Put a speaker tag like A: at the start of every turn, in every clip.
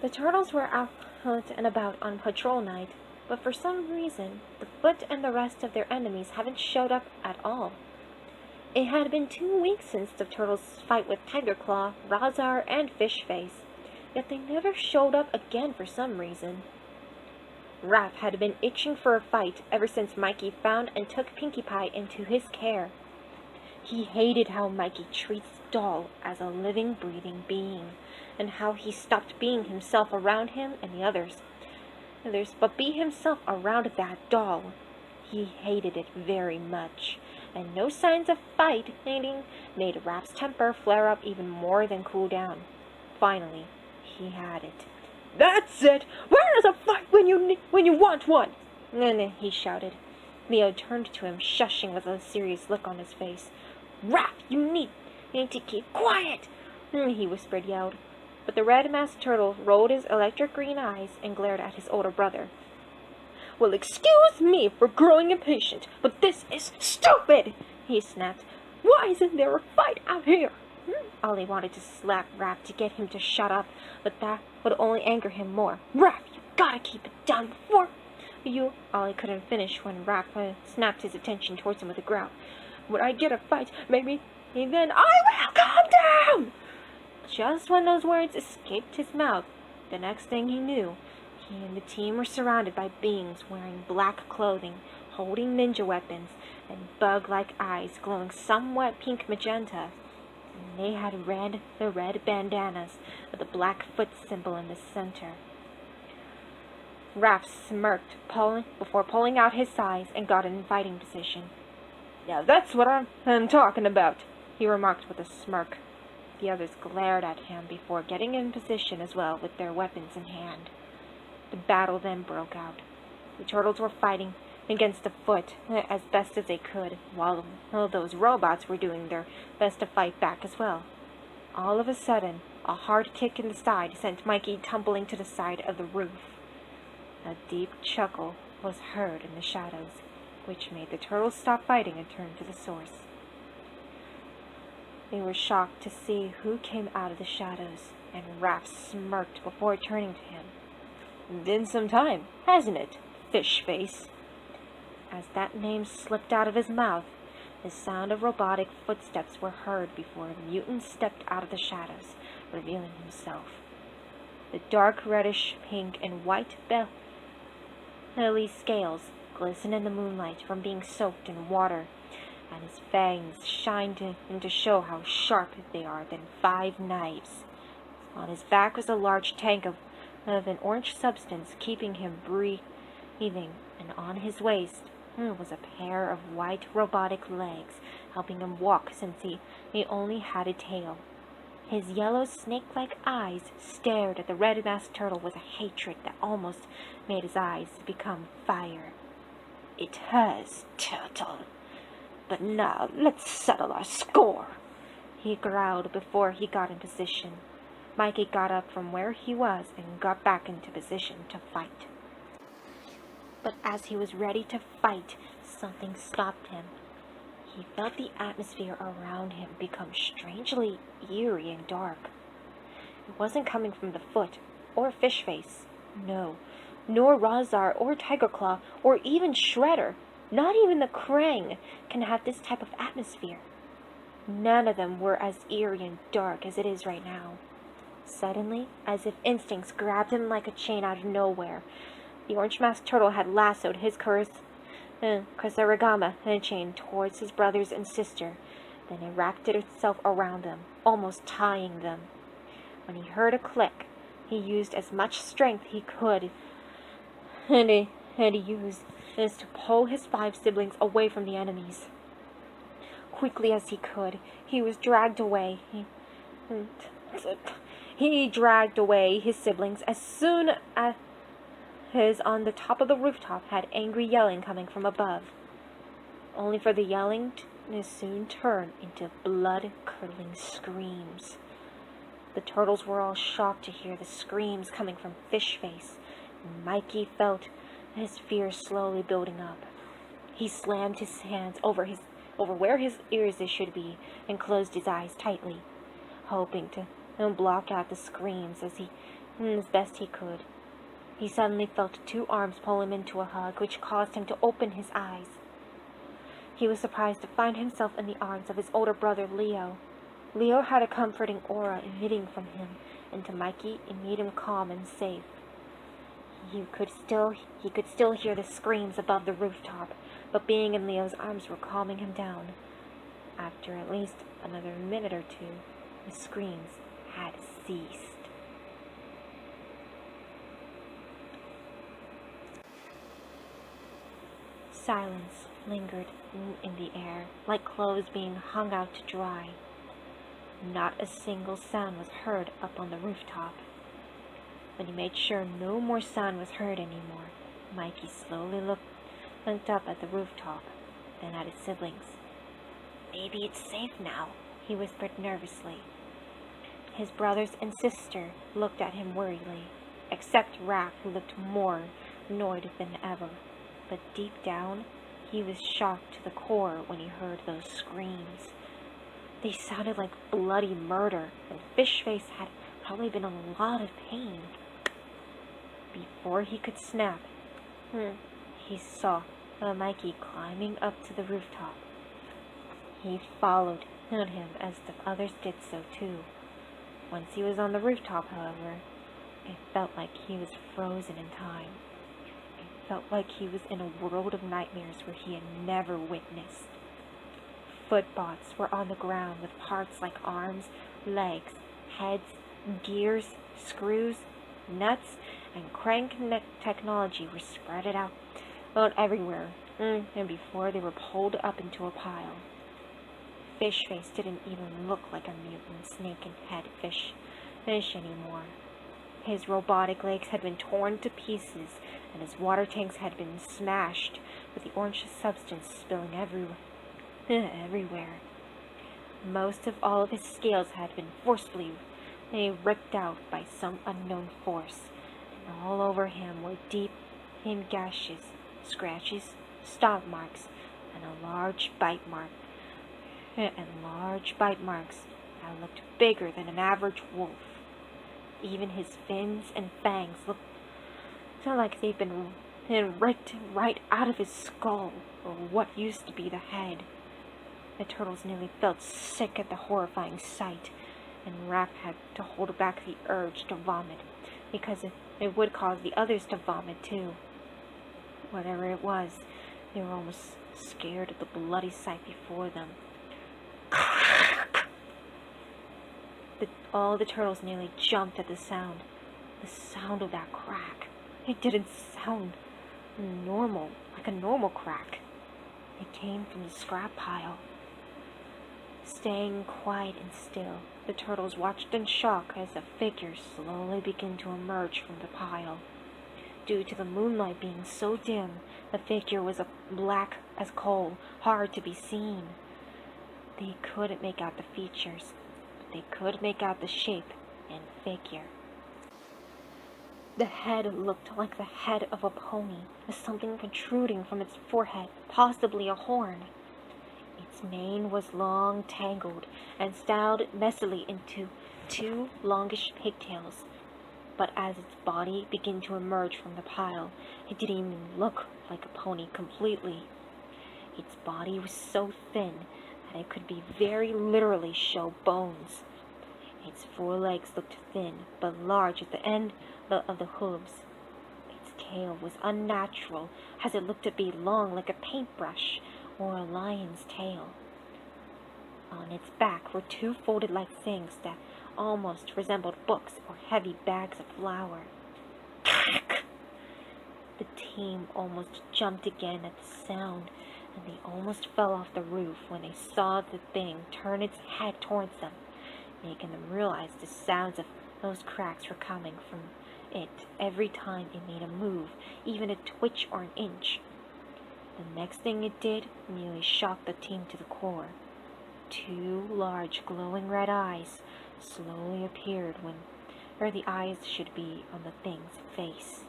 A: The turtles were out and about on patrol night, but for some reason, the Foot and the rest of their enemies haven't showed up at all. It had been 2 weeks since the turtles' fight with Tiger Claw, Razar, and Fishface, yet they never showed up again for some reason. Raph had been itching for a fight ever since Mikey found and took Pinkie Pie into his care. He hated how Mikey treats Doll as a living, breathing being, and how he stopped being himself around him and the others, but be himself around that doll. He hated it very much, and no signs of fighting made Raph's temper flare up even more than cool down. Finally, he had it. "That's it! Where's a fight when you want one?" he shouted. Leo turned to him, shushing with a serious look on his face. "Raph, you need to keep quiet," he yelled. But the red-masked turtle rolled his electric green eyes and glared at his older brother. "Well, excuse me for growing impatient, but this is stupid!" he snapped. "Why isn't there a fight out here?" Ollie wanted to slap Raph to get him to shut up, but that would only anger him more. "Raph, you gotta keep it down before you—" Ollie couldn't finish when Raph snapped his attention towards him with a growl. "When I get a fight, maybe then I will calm down!" Just when those words escaped his mouth, the next thing he knew, he and the team were surrounded by beings wearing black clothing, holding ninja weapons, and bug-like eyes glowing somewhat pink magenta. And they had the red bandanas with the black foot symbol in the center. Raph smirked before pulling out his sais and got in fighting position. "Now that's what I'm talking about," he remarked with a smirk. The others glared at him before getting in position as well with their weapons in hand. The battle then broke out. The turtles were fighting against the Foot as best as they could, while those robots were doing their best to fight back as well. All of a sudden, a hard kick in the side sent Mikey tumbling to the side of the roof. A deep chuckle was heard in the shadows, which made the turtles stop fighting and turn to the source. They were shocked to see who came out of the shadows, and Raph smirked before turning to him. "Been some time, hasn't it, Fishface?" As that name slipped out of his mouth, the sound of robotic footsteps were heard before a mutant stepped out of the shadows, revealing himself. The dark reddish pink and white belly scales glistened in the moonlight from being soaked in water, and his fangs shined in to show how sharp they are than 5 knives. On his back was a large tank of an orange substance keeping him breathing, and on his waist was a pair of white robotic legs helping him walk since he only had a tail. His yellow snake-like eyes stared at the red-masked turtle with a hatred that almost made his eyes become fire. "It has, turtle. But now let's settle our score," he growled before he got in position. Mikey got up from where he was and got back into position to fight. But as he was ready to fight, something stopped him. He felt the atmosphere around him become strangely eerie and dark. It wasn't coming from the Foot or Fishface, no, nor Razar or Tiger Claw or even Shredder. Not even the Krang can have this type of atmosphere. None of them were as eerie and dark as it is right now. Suddenly, as if instincts grabbed him like a chain out of nowhere, the orange-masked turtle had lassoed his Kusarigama chain towards his brothers and sister, then it wrapped itself around them, almost tying them. When he heard a click, he used as much strength he could, and he used this to pull his 5 siblings away from the enemies. Quickly as he could, he was dragged away. He dragged away his siblings as soon as on the top of the rooftop had angry yelling coming from above, only for the yelling to soon turn into blood-curdling screams. The turtles were all shocked to hear the screams coming from Fishface, and Mikey felt his fear slowly building up. He slammed his hands over where his ears should be and closed his eyes tightly, hoping to block out the screams as he as best he could. He suddenly felt two arms pull him into a hug, which caused him to open his eyes. He was surprised to find himself in the arms of his older brother, Leo. Leo had a comforting aura emitting from him, and to Mikey it made him calm and safe. He could still hear the screams above the rooftop, but being in Leo's arms were calming him down. After at least another minute or two, the screams had ceased. Silence lingered in the air, like clothes being hung out to dry. Not a single sound was heard up on the rooftop. When he made sure no more sound was heard anymore, Mikey slowly looked up at the rooftop, then at his siblings. "Maybe it's safe now," he whispered nervously. His brothers and sister looked at him worriedly, except Raph, who looked more annoyed than ever. But deep down, he was shocked to the core when he heard those screams. They sounded like bloody murder, and Fishface had probably been in a lot of pain. Before he could snap, he saw Mikey climbing up to the rooftop. He followed him as the others did so too. Once he was on the rooftop, however, it felt like he was frozen in time. It felt like he was in a world of nightmares where he had never witnessed. Footbots were on the ground with parts like arms, legs, heads, gears, screws, nuts, and crank technology were spread out everywhere, and before they were pulled up into a pile. Fishface didn't even look like a mutant snake and head fish anymore. His robotic legs had been torn to pieces, and his water tanks had been smashed, with the orange substance spilling everywhere. Most of all of his scales had been forcefully ripped out by some unknown force, and all over him were deep gashes, scratches, stomp marks, and large bite marks that looked bigger than an average wolf. Even his fins and fangs looked like they'd been ripped right out of his skull, or what used to be the head. The turtles nearly felt sick at the horrifying sight, and Raph had to hold back the urge to vomit, because it would cause the others to vomit too. Whatever it was, they were almost scared of the bloody sight before them. All the turtles nearly jumped at the sound of that crack. It didn't sound normal, like a normal crack. It came from the scrap pile. Staying quiet and still, the turtles watched in shock as a figure slowly began to emerge from the pile. Due to the moonlight being so dim, the figure was black as coal, hard to be seen. They couldn't make out the features, but they could make out the shape and figure. The head looked like the head of a pony, with something protruding from its forehead, possibly a horn. Its mane was long, tangled, and styled messily into two longish pigtails. But as its body began to emerge from the pile, it didn't even look like a pony completely. Its body was so thin that it could be very literally show bones. Its forelegs looked thin, but large at the end of the hooves. Its tail was unnatural, as it looked to be long like a paintbrush or a lion's tail. On its back were two folded-like things that almost resembled books or heavy bags of flour. The team almost jumped again at the sound, and they almost fell off the roof when they saw the thing turn its head towards them, making them realize the sounds of those cracks were coming from it every time it made a move, even a twitch or an inch. The next thing it did nearly shocked the team to the core. Two large glowing red eyes slowly appeared where the eyes should be on the thing's face.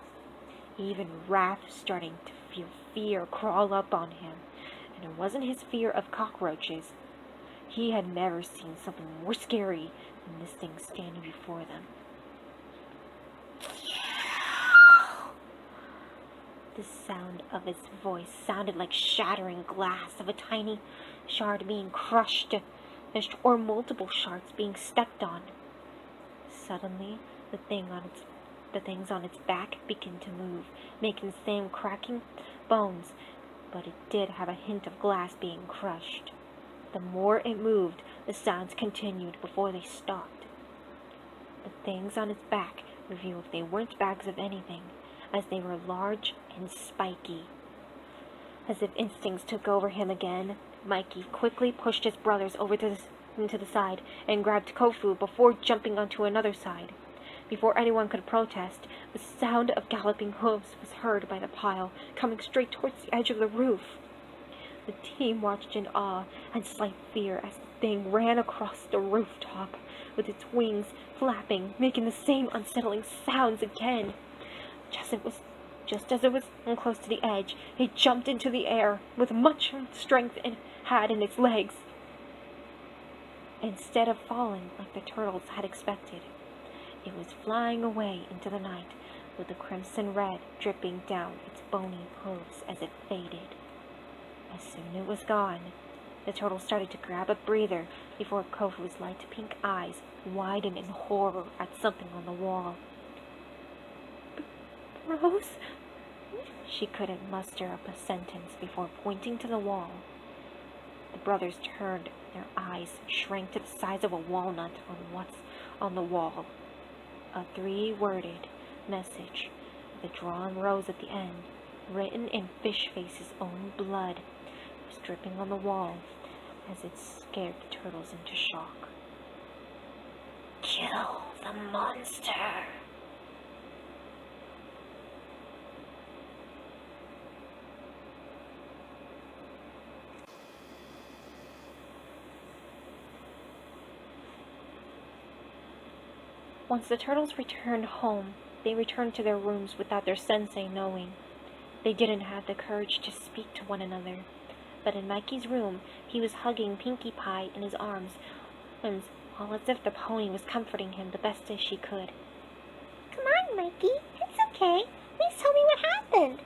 A: Even Raph starting to feel fear crawl up on him, and it wasn't his fear of cockroaches. He had never seen something more scary than this thing standing before them. The sound of his voice sounded like shattering glass of a tiny shard being crushed, or multiple shards being stepped on. Suddenly, the things on its back began to move, making the same cracking bones, but it did have a hint of glass being crushed. The more it moved, the sounds continued before they stopped. The things on its back revealed they weren't bags of anything, as they were large and spiky. As if instincts took over him again, Mikey quickly pushed his brothers over into the side and grabbed Kofu before jumping onto another side. Before anyone could protest, the sound of galloping hooves was heard by the pile, coming straight towards the edge of the roof. The team watched in awe and slight fear as the thing ran across the rooftop, with its wings flapping, making the same unsettling sounds again. Just as it was close to the edge, it jumped into the air with much strength it had in its legs. Instead of falling like the turtles had expected, it was flying away into the night, with the crimson red dripping down its bony hooves as it faded. As soon as it was gone, the turtle started to grab a breather before Kofu's light pink eyes widened in horror at something on the wall. Rose? She couldn't muster up a sentence before pointing to the wall. The brothers turned, their eyes shrank to the size of a walnut on what's on the wall. A 3-worded message with a drawn rose at the end, written in Fishface's own blood, was dripping on the wall as it scared the turtles into shock. Kill the monster! Once the turtles returned home, they returned to their rooms without their sensei knowing. They didn't have the courage to speak to one another, but in Mikey's room, he was hugging Pinkie Pie in his arms, and all as if the pony was comforting him the best as she could.
B: Come on, Mikey. It's okay. Please tell me what happened.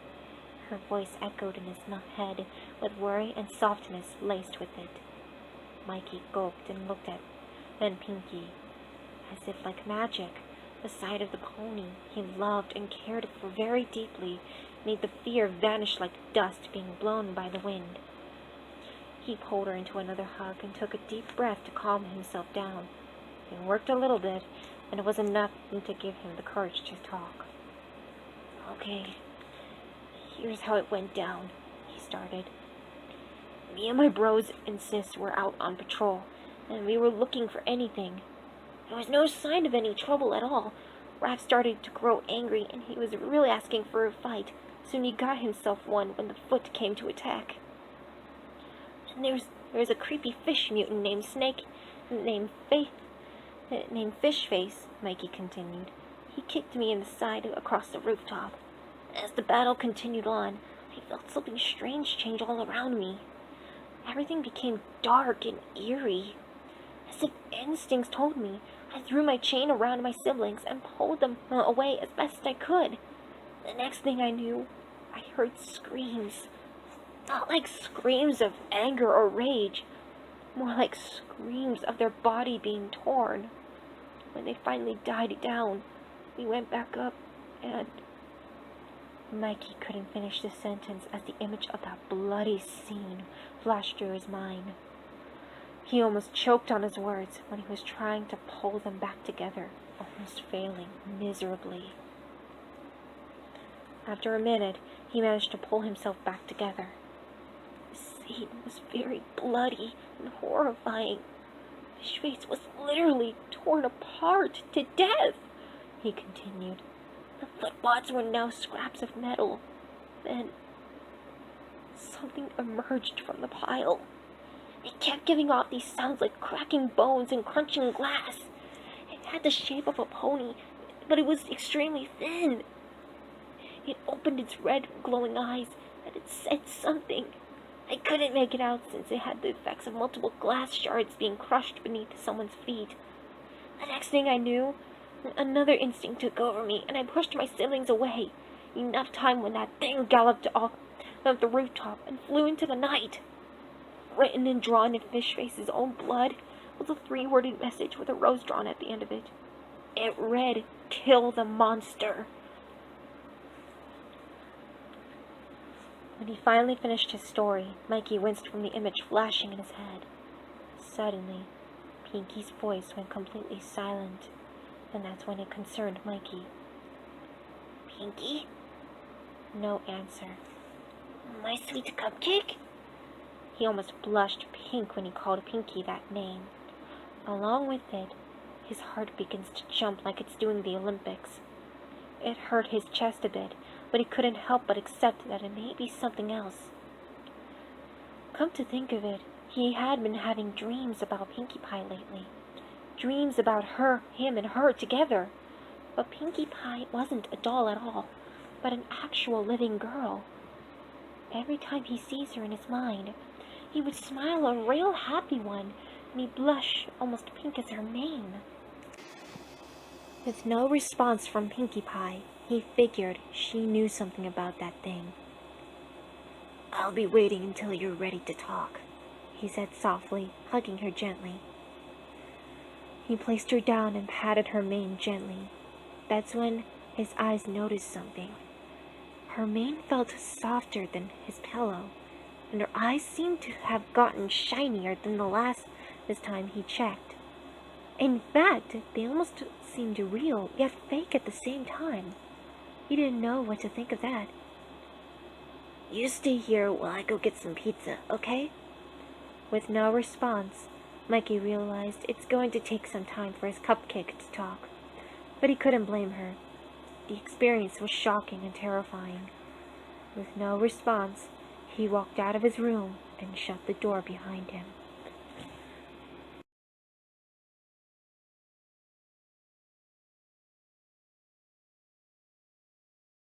A: Her voice echoed in his head with worry and softness laced with it. Mikey gulped and looked at Pinkie. As if like magic, the sight of the pony he loved and cared for very deeply made the fear vanish like dust being blown by the wind. He pulled her into another hug and took a deep breath to calm himself down. It worked a little bit, and it was enough to give him the courage to talk. Okay, here's how it went down, he started. Me and my bros and sis were out on patrol, and we were looking for anything. There was no sign of any trouble at all. Raph started to grow angry, and he was really asking for a fight. Soon he got himself one when the foot came to attack. And there's a creepy fish mutant named Fishface, Mikey continued. He kicked me in the side across the rooftop. As the battle continued on, I felt something strange change all around me. Everything became dark and eerie. As if instincts told me, I threw my chain around my siblings and pulled them away as best I could. The next thing I knew, I heard screams. Not like screams of anger or rage, more like screams of their body being torn. When they finally died down, we went back up and... Mikey couldn't finish the sentence as the image of that bloody scene flashed through his mind. He almost choked on his words when he was trying to pull them back together, almost failing miserably. After a minute, he managed to pull himself back together. The scene was very bloody and horrifying. Fishface was literally torn apart to death, he continued. The footbots were now scraps of metal. Then, something emerged from the pile. It kept giving off these sounds like cracking bones and crunching glass. It had the shape of a pony, but it was extremely thin. It opened its red, glowing eyes, and it said something. I couldn't make it out since it had the effects of multiple glass shards being crushed beneath someone's feet. The next thing I knew, another instinct took over me, and I pushed my siblings away. Enough time when that thing galloped off of the rooftop and flew into the night. Written and drawn in Fishface's own blood was a 3-worded message with a rose drawn at the end of it. It read, "Kill the monster." When he finally finished his story, Mikey winced from the image flashing in his head. Suddenly, Pinky's voice went completely silent, and that's when it concerned Mikey.
B: Pinky?
A: No answer.
B: My sweet cupcake?
A: He almost blushed pink when he called Pinky that name. Along with it, his heart begins to jump like it's doing the Olympics. It hurt his chest a bit, but he couldn't help but accept that it may be something else. Come to think of it, he had been having dreams about Pinkie Pie lately. Dreams about him and her together. But Pinkie Pie wasn't a doll at all, but an actual living girl. Every time he sees her in his mind, he would smile a real happy one, and he'd blush almost pink as her mane. With no response from Pinkie Pie, he figured she knew something about that thing. "I'll be waiting until you're ready to talk," he said softly, hugging her gently. He placed her down and patted her mane gently. That's when his eyes noticed something. Her mane felt softer than his pillow, and her eyes seemed to have gotten shinier than this time he checked. In fact, they almost seemed real, yet fake at the same time. He didn't know what to think of that. "You stay here while I go get some pizza, okay?" With no response, Mikey realized it's going to take some time for his cupcake to talk. But he couldn't blame her. The experience was shocking and terrifying. With no response, he walked out of his room and shut the door behind him.